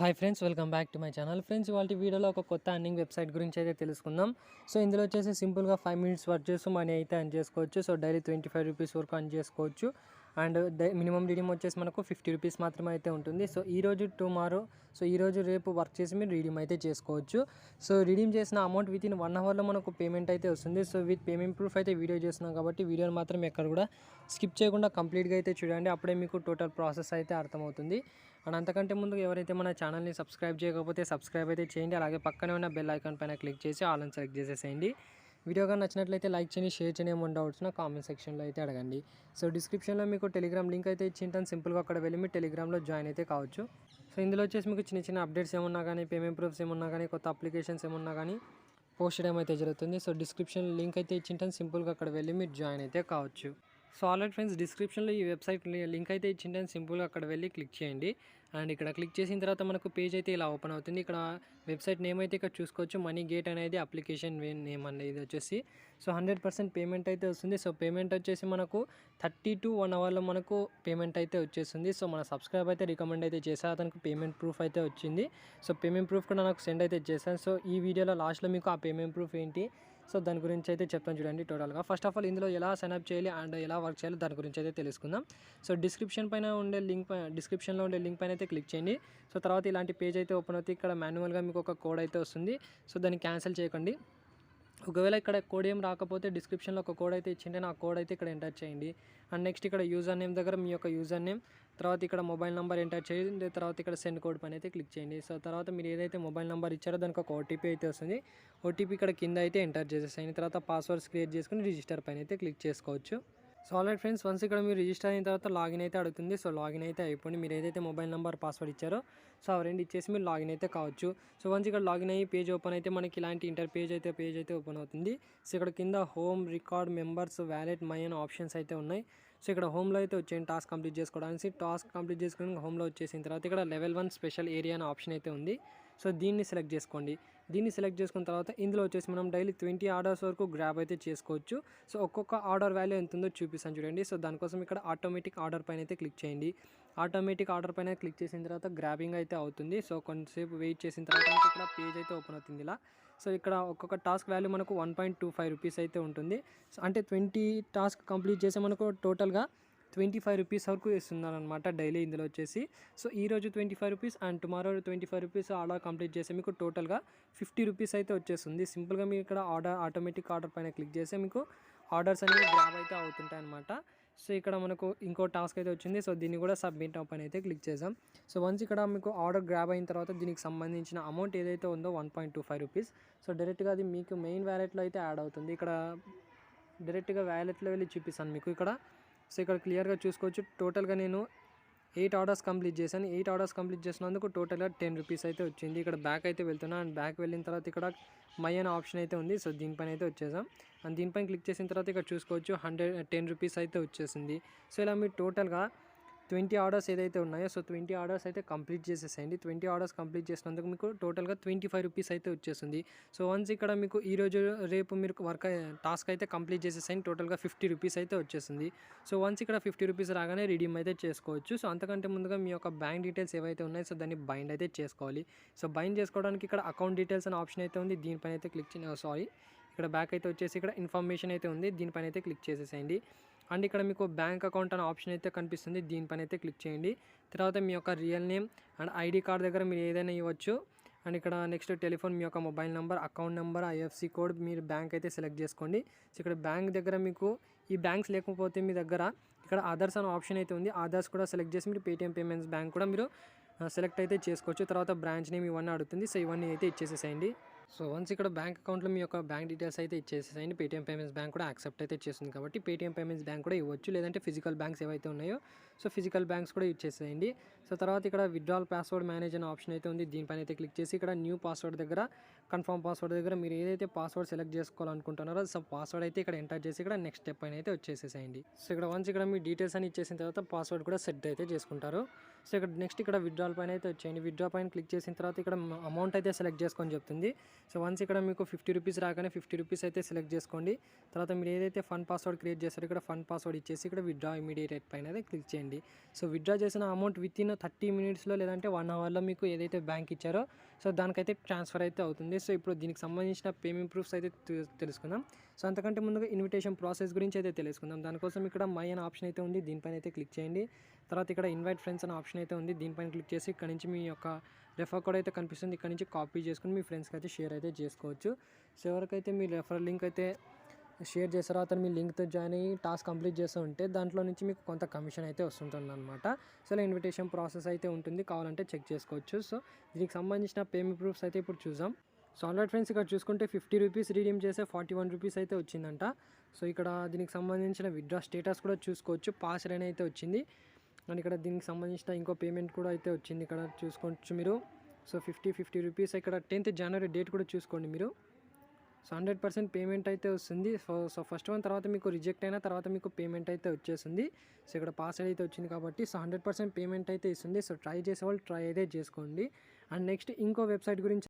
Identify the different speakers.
Speaker 1: Hi friends, welcome back to my channel. Friends, ఇవాళ వీడియోలో ఒక కొత్త అర్నింగ్ వెబ్సైట్ గురించి అయితే తెలుసుకుందాం. సో ఇందులో వచ్చేసి సింపుల్గా 5 మినిట్స్ వర్క్ చేస్తూ మనీ అయితే ఎర్న్ చేసుకోవచ్చు. సో డైలీ 25 రూపీస్ వరకు ఎర్న్ చేసుకోవచ్చు. అండ్ మినిమం రీడింగ్ వచ్చేసి మనకు 50 రూపీస్ మాత్రమే అయితే ఉంటుంది. సో ఈరోజు టుమారో, సో ఈరోజు రేపు వర్క్ చేసి మీరు రీడీమ్ అయితే చేసుకోవచ్చు. సో రీడీమ్ చేసిన అమౌంట్ విత్ ఇన్ 1 అవర్లో మనకు పేమెంట్ అయితే వస్తుంది. సో విత్ పేమెంట్ ప్రూఫ్ అయితే వీడియో చేస్తున్నాం కాబట్టి వీడియోని మాత్రం ఎక్కడ కూడా స్కిప్ చేయకుండా కంప్లీట్గా అయితే చూడండి. అప్పుడే మీకు టోటల్ ప్రాసెస్ అయితే అర్థమవుతుంది. అండ్ అంతకంటే ముందు ఎవరైతే మన ఛానల్ని సబ్స్క్రైబ్ చేయకపోతే సబ్స్క్రైబ్ అయితే చేయండి. అలాగే పక్కనే ఉన్న బెల్ ఐకాన్ పైన క్లిక్ చేసి ఆల్ అని సెలెక్ట్ చేసేసేయండి. వీడియోగా నచ్చినట్లయితే లైక్ చేయండి, షేర్ చేయండి. ఏమైనా డౌట్స్ నా కామెంట్ సెక్షన్లో అయితే అడగండి. సో డిస్క్రిప్షన్లో మీకు టెలిగ్రామ్ లింక్ అయితే ఇచ్చింటాను. సింపుల్గా అక్కడ వెళ్ళి మీరు టెలిగ్రామ్లో జాయిన్ అయితే కావచ్చు. సో ఇందులో వచ్చేసి మీకు చిన్న చిన్న అప్డేట్స్ ఏమన్నా కానీ, పేమెంట్ ప్రూఫ్స్ ఏమన్నా కానీ, కొత్త అప్లికేషన్స్ ఏమన్నా కానీ పోస్ట్ చేయడం అయితే జరుగుతుంది. సో డిస్క్రిప్షన్ లింక్ అయితే ఇచ్చింటాను. సింపుల్గా అక్కడ వెళ్ళి మీరు జాయిన్ అయితే కావచ్చు. సో ఆల్రెడీ ఫ్రెండ్స్, డిస్క్రిప్షన్లో ఈ వెబ్సైట్ లింక్ అయితే ఇచ్చింటాను. సింపుల్గా అక్కడ వెళ్ళి క్లిక్ చేయండి. అండ్ ఇక్కడ క్లిక్ చేసిన తర్వాత మనకు పేజ్ అయితే ఇలా ఓపెన్ అవుతుంది. ఇక్కడ వెబ్సైట్ నేమ్ అయితే ఇక్కడ చూసుకోవచ్చు. మనీ గేట్ అనేది అప్లికేషన్ నేమ్ అనేది వచ్చేసి. సో 100% పేమెంట్ అయితే వస్తుంది. సో పేమెంట్ వచ్చేసి మనకు 30 to 1 అవర్లో మనకు పేమెంట్ అయితే వచ్చేస్తుంది. సో మన సబ్స్క్రైబ్ అయితే రికమెండ్ అయితే చేశారు, అతనికి పేమెంట్ ప్రూఫ్ అయితే వచ్చింది. సో పేమెంట్ ప్రూఫ్ కూడా నాకు సెండ్ అయితే చేశాను. సో ఈ వీడియోలో లాస్ట్లో మీకు ఆ పేమెంట్ ప్రూఫ్ ఏంటి, సో దాని గురించి అయితే చెప్తాను చూడండి. టోటల్గా ఫస్ట్ ఆఫ్ ఆల్ ఇందులో ఎలా సైన్అప్ చేయాలి అండ్ ఎలా వర్క్ చేయాలి దాని గురించి అయితే తెలుసుకుందాం. సో డిస్క్రిప్షన్లో ఉండే లింక్ పైన అయితే క్లిక్ చేయండి. సో తర్వాత ఇలాంటి పేజ్ అయితే ఓపెన్ అవుతుంది. ఇక్కడ మాన్యువల్గా మీకు ఒక కోడ్ అయితే వస్తుంది. సో దాన్ని క్యాన్సిల్ చేయకండి. ఒకవేళ ఇక్కడ కోడ్ ఏం రాకపోతే డిస్క్రిప్షన్లో ఒక కోడ్ అయితే ఇచ్చింటే ఆ కోడ్ అయితే ఇక్కడ ఎంటర్ చేయండి. అండ్ నెక్స్ట్ ఇక్కడ యూజర్ నేమ్ దగ్గర మీ యొక్క యూజర్ నేమ్, తర్వాత ఇక్కడ మొబైల్ నెంబర్ ఎంటర్ చేయండి. తర్వాత ఇక్కడ సెండ్ కోడ్ పైన అయితే క్లిక్ చేయండి. సో తర్వాత మీరు ఏదైతే మొబైల్ నెంబర్ ఇచ్చారో దానికి ఒక ఓటీపీ అయితే వస్తుంది. ఓటీపీ ఇక్కడ కింద అయితే ఎంటర్ చేసేసేయండి. తర్వాత పాస్వర్డ్స్ క్రియేట్ చేసుకుని రిజిస్టర్ పైన అయితే క్లిక్ చేసుకోవచ్చు. సో ఆల్రెడీ ఫ్రెండ్స్, వన్స్ ఇక్కడ మీరు రిజిస్టర్ అయిన తర్వాత లాగిన్ అయితే అడుగుతుంది. సో లాగిన్ అయితే అయిపోయింది. మీరు ఏదైతే మొబైల్ నెంబర్ పాస్వర్డ్ ఇచ్చారో సో అవి రెండు ఇచ్చేసి మీరు లాగిన్ అయితే కావచ్చు. సో వన్స్ ఇక్కడ లాగిన్ అయ్యి పేజ్ ఓపెన్ అయితే మనకి ఇలాంటి పేజ్ అయితే ఓపెన్ అవుతుంది. సో ఇక్కడ కింద home, record, members, wallet, my అనే ఆప్షన్స్ అయితే ఉన్నాయి. సో ఇక్కడ హోమ్లో అయితే వచ్చేయండి టాస్క్ కంప్లీట్ చేసుకోవడానికి. టాస్క్ కంప్లీట్ చేసుకుని హోమ్లో వచ్చేసిన తర్వాత ఇక్కడ లెవెల్ 1 స్పెషల్ ఏరియా అనే ఆప్షన్ అయితే ఉంది. సో దీన్ని సెలెక్ట్ చేసుకోండి. దీన్ని సెలెక్ట్ చేసుకున్న తర్వాత ఇందులో వచ్చేసి మనం డైలీ 20 ఆర్డర్స్ వరకు గ్రాబ్ అయితే చేసుకోవచ్చు. సో ఒక్కొక్క ఆర్డర్ వాల్యూ ఎంత ఉందో చూపిస్తాను చూడండి. సో దానికోసం ఇక్కడ ఆటోమేటిక్ ఆర్డర్ పైన అయితే క్లిక్ చేయండి. ఆటోమేటిక్ ఆర్డర్ పైన క్లిక్ చేసిన తర్వాత గ్రాబింగ్ అయితే అవుతుంది. సో కొంతసేపు వెయిట్ చేసిన తర్వాత మనకి ఇక్కడ పేజ్ అయితే ఓపెన్ అవుతుంది ఇలా. సో ఇక్కడ ఒక్కొక్క టాస్క్ వాల్యూ మనకు 1.25 రూపీస్ అయితే ఉంటుంది. సో అంటే 20 టాస్క్ కంప్లీట్ చేస్తే మనకు టోటల్గా 25 రూపీస్ వరకు ఇస్తున్నారనమాట డైలీ ఇందులో వచ్చేసి. సో ఈరోజు 25 rupees and tomorrow 25 rupees order complete చేస్తే మీకు టోటల్గా 50 రూపీస్ అయితే వచ్చేస్తుంది. సింపుల్గా మీరు ఇక్కడ ఆటోమేటిక్ ఆర్డర్ పైన క్లిక్ చేస్తే మీకు ఆర్డర్స్ అనేవి గ్రాబ్ అయితే అవుతుంటాయి అనమాట. సో ఇక్కడ మనకు ఇంకో టాస్క్ అయితే వచ్చింది. సో దీన్ని కూడా సబ్మిట్ పైన అయితే క్లిక్ చేసాం. సో వన్స్ ఇక్కడ మీకు ఆర్డర్ గ్రాబ్ అయిన తర్వాత దీనికి సంబంధించిన అమౌంట్ ఏదైతే ఉందో 1.25 రూపీస్, సో డైరెక్ట్గా అది మీకు మెయిన్ వ్యాలెట్లో అయితే యాడ్ అవుతుంది. ఇక్కడ డైరెక్ట్గా వ్యాలెట్లో వెళ్ళి చూపిస్తాను మీకు ఇక్కడ. సో ఇక్కడ క్లియర్గా చూసుకోవచ్చు. టోటల్గా నేను 8 ఆర్డర్స్ కంప్లీట్ చేశాను. 8 ఆర్డర్స్ కంప్లీట్ చేసినందుకు టోటల్గా 10 రూపీస్ అయితే వచ్చింది. ఇక్కడ బ్యాక్ అయితే వెళ్తున్నా అండ్ బ్యాక్ వెళ్ళిన తర్వాత ఇక్కడ మై అనే ఆప్షన్ అయితే ఉంది. సో దీనిపైన అయితే వచ్చేసాం. అండ్ దీనిపైన క్లిక్ చేసిన తర్వాత ఇక్కడ చూసుకోవచ్చు 10 రూపీస్ అయితే వచ్చేసింది. సో ఇలా మీరు టోటల్గా 20 ఆర్డర్స్ ఏదైతే ఉన్నాయో సో 20 ఆర్డర్స్ అయితే కంప్లీట్ చేసేసేయండి. 20 ఆర్డర్స్ కంప్లీట్ చేసినందుకు మీకు టోటల్గా 25 రూపీస్ అయితే వచ్చేస్తుంది. సో వన్స్ ఇక్కడ మీకు ఈరోజు రేపు మీరు టాస్క్ అయితే కంప్లీట్ చేసేసేయండి. టోటల్గా 50 రూపీస్ అయితే వచ్చేస్తుంది. సో వన్స్ ఇక్కడ 50 రూపీస్ రాగానే రిడీమ్ అయితే చేసుకోవచ్చు. సో అంతకంటే ముందుగా మీ యొక్క బ్యాంక్ డీటెయిల్స్ ఏవైతే ఉన్నాయో సో దాన్ని బైండ్ అయితే చేసుకోవాలి. సో బైండ్ చేసుకోవడానికి ఇక్కడ అకౌంట్ డీటెయిల్స్ అనే ఆప్షన్ అయితే ఉంది. దీనిపైన అయితే క్లిక్ ఇక్కడ బ్యాక్ అయితే వచ్చేసి ఇక్కడ ఇన్ఫర్మేషన్ అయితే ఉంది. దీనిపైన అయితే క్లిక్ చేసేసేయండి. అండ్ ఇక్కడ మీకు బ్యాంక్ అకౌంట్ అనే ఆప్షన్ అయితే కనిపిస్తుంది. దీనిపైన అయితే క్లిక్ చేయండి. తర్వాత మీ యొక్క real name and ID card దగ్గర మీరు ఏదైనా ఇవ్వచ్చు. అండ్ ఇక్కడ నెక్స్ట్ టెలిఫోన్, మీ యొక్క mobile number, account number, IFC code, మీరు బ్యాంక్ అయితే సెలెక్ట్ చేసుకోండి. సో ఇక్కడ బ్యాంక్ దగ్గర మీకు ఈ బ్యాంక్స్ లేకపోతే మీ దగ్గర ఇక్కడ ఆధార్స్ అనే ఆప్షన్ అయితే ఉంది. ఆధార్స్ కూడా సెలెక్ట్ చేసి మీరు పేటీఎం పేమెంట్స్ బ్యాంక్ కూడా మీరు సెలెక్ట్ అయితే చేసుకోవచ్చు. తర్వాత బ్రాంచ్ నేమ్ ఇవన్నీ అడుగుతుంది. సో ఇవన్నీ అయితే ఇచ్చేసేసేయండి. సో వన్స్ ఇక్కడ బ్యాంక్ అకౌంట్లో మీ యొక్క బ్యాంక్ డీటెయిల్స్ అయితే ఇచ్చేసేయండి. పేటీఎం పేమెంట్స్ బ్యాంక్ కూడా యాక్సెప్ట్ అయితే చేస్తుంది కాబట్టి పేటీఎం పేమెంట్స్ బ్యాంక్ కూడా ఇవ్వచ్చు. లేదంటే ఫిజికల్ బ్యాంక్స్ ఏవైతే ఉన్నాయో సో ఫిజికల్ బ్యాంక్స్ కూడా ఇచ్చేసేయండి. సో తర్వాత ఇక్కడ విత్డ్రాల్ పాస్వర్డ్ మేనేజ్ అనే ఆప్షన్ అయితే ఉంది. దీనిపైన అయితే క్లిక్ చేసి ఇక్కడ న్యూ పాస్వర్డ్ దగ్గర, కన్ఫర్మ్ పాస్వర్డ్ దగ్గర మీరు ఏదైతే పాస్వర్డ్ సెలెక్ట్ చేసుకోవాలనుకుంటున్నారో సో పాస్వర్డ్ అయితే ఇక్కడ ఎంటర్ చేసి ఇక్కడ నెక్స్ట్ స్టెప్ పైన అయితే వచ్చేసేయండి. సో ఇక్కడ వన్స్ ఇక్కడ మీ డీటెయిల్స్ అని ఇచ్చేసిన తర్వాత పాస్వర్డ్ కూడా సెట్ అయితే చేసుకుంటారు. సో ఇక్కడ నెక్స్ట్ ఇక్కడ విత్డ్రాల్ పైన అయితే వచ్చేయండి. విత్డ్రా పైన క్లిక్ చేసిన తర్వాత ఇక్కడ అమౌంట్ అయితే సెలెక్ట్ చేసుకొని చెప్తుంది. సో వన్స్ ఇక్కడ మీకు 50 రూపీస్ రాగానే 50 రూపీస్ అయితే సెలెక్ట్ చేసుకోండి. తర్వాత మీరు ఏదైతే ఫండ్ పాస్వర్డ్ క్రియేట్ చేస్తారో ఇక్కడ ఫండ్ పాస్వర్డ్ ఇచ్చేసి ఇక్కడ విత్డ్రా ఇమీడియట్ పైన అయితే క్లిక్ చేయండి. అండి. సో విత్‌డ్రా చేసిన అమౌంట్ వితిన్ 30 మినిట్స్‌లో లేదంటే 1 అవర్‌లో మీకు ఏదైతే బ్యాంక్ ఇచ్చారో సో దానికైతే ట్రాన్స్‌ఫర్ అయితే అవుతుంది. సో ఇప్పుడు దీనికి సంబంధించిన పేమెంట్ ప్రూఫ్స్ అయితే తెలుసుకుందాం. సో అంతకంటే ముందుగా ఇన్విటేషన్ ప్రాసెస్ గురించి అయితే తెలుసుకుందాం. దానికోసం ఇక్కడ మై అనే ఆప్షన్ అయితే ఉంది. దీనిపైన అయితే క్లిక్ చేయండి. తర్వాత ఇక్కడ ఇన్వైట్ ఫ్రెండ్స్ అనే ఆప్షన్ అయితే ఉంది. దీనిపైన క్లిక్ చేసి ఇక్కడ నుంచి మీ యొక్క రెఫర్ కోడ్ అయితే కనిపిస్తుంది. ఇక్కడ నుంచి కాపీ చేసుకొని మీ ఫ్రెండ్స్‌కి అయితే షేర్ అయితే చేసుకోవచ్చు. సో ఎవరికైతే మీ రెఫరల్ లింక్ అయితే షేర్ చేస్తారో అతను మీ లింక్తో జాయిన్ అయ్యి టాస్క్ కంప్లీట్ చేస్తూ ఉంటే దాంట్లో నుంచి మీకు కొంత కమిషన్ అయితే వస్తుంటుందన్నమాట. సో ఇలా ఇన్విటేషన్ ప్రాసెస్ అయితే ఉంటుంది. కావాలంటే చెక్ చేసుకోవచ్చు. సో దీనికి సంబంధించిన పేమెంట్ ప్రూఫ్స్ అయితే ఇప్పుడు చూద్దాం. సో ఆల్రెడీ ఫ్రెండ్స్ ఇక్కడ చూసుకుంటే 50 రూపీస్ రిడీమ్ చేస్తే 41 రూపీస్ అయితే వచ్చిందంట. సో ఇక్కడ దీనికి సంబంధించిన విత్‌డ్రా స్టేటస్ కూడా చూసుకోవచ్చు. పాస్డ్ అని అయితే వచ్చింది. అండ్ ఇక్కడ దీనికి సంబంధించిన ఇంకో పేమెంట్ కూడా అయితే వచ్చింది. ఇక్కడ చూసుకోవచ్చు మీరు. సో 50 రూపీస్ ఇక్కడ 10th జనవరి డేట్ కూడా చూసుకోండి మీరు. సో 100% పేమెంట్ అయితే వస్తుంది. సో ఫస్ట్ వన్ తర్వాత మీకు రిజెక్ట్ అయిన తర్వాత మీకు పేమెంట్ అయితే వచ్చేస్తుంది. సో ఇక్కడ పాస్వర్డ్ అయితే వచ్చింది కాబట్టి సో 100% పేమెంట్ అయితే ఇస్తుంది. సో ట్రై చేసేవాళ్ళు ట్రై అయితే చేసుకోండి. అండ్ నెక్స్ట్ ఇంకో వెబ్సైట్ గురించి